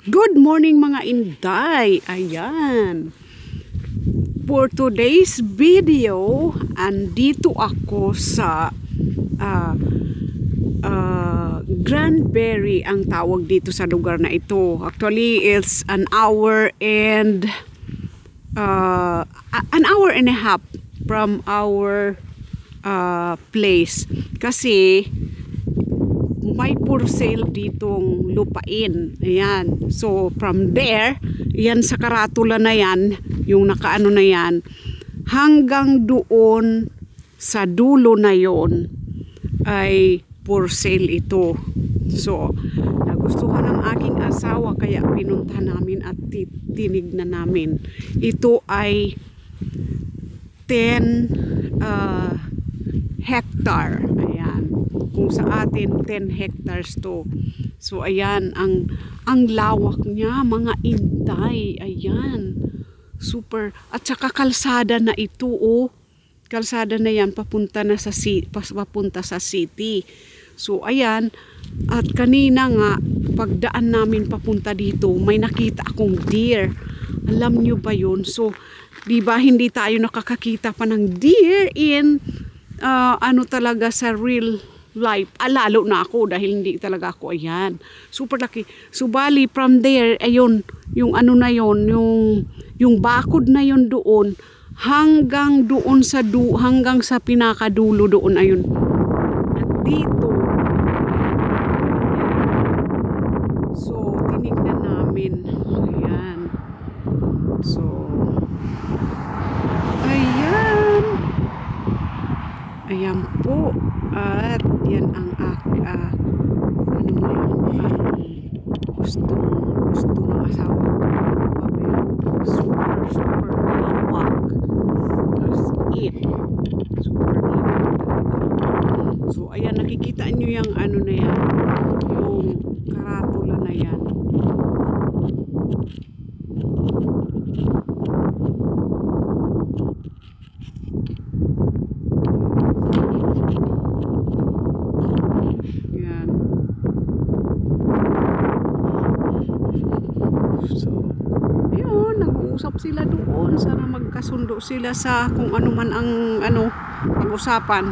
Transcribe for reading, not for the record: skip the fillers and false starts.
Good morning mga Inday! Ayan. For today's video, andito ako sa Granbury ang tawag dito sa lugar na ito. Actually, it's an hour and a half from our place. Kasi may for sale ditong lupain. Ayan. So, from there, yan sa karatula na yan, yung nakaano na yan, hanggang doon sa dulo na yon ay for sale ito. So, nagustuhan ng aking asawa kaya pinunta namin at tinignan namin. Ito ay 10 hectare. Ayan. Kung sa atin 10 hectares to. So ayan ang lawak niya mga Inday. Ayan. Super. At saka kalsada na ito oh. Kalsada na yan papunta sa city. So ayan. At kanina nga pagdaan namin papunta dito, may nakita akong deer. Alam nyo ba yun? So di ba hindi tayo nakakakita pa ng deer in ano talaga sa real life. Lalo na ako dahil hindi talaga ako ayan. Super laki. So bali from there ayun, yung ano na yon, yung bakod na yon doon hanggang doon sa hanggang sa pinakadulo doon ayun. At dito so tinignan namin. Ayan. So ayan. Ayan po. At yan ang ano na ang gusto ng asawa ko. Super lawak. That's it. Super lawak. So ayan, nakikita nyo yung ano na yan. Yung karatula na yan. So, ayun, nag-uusap sila doon. Sana magkasundo sila sa kung ano man ang pag-usapan.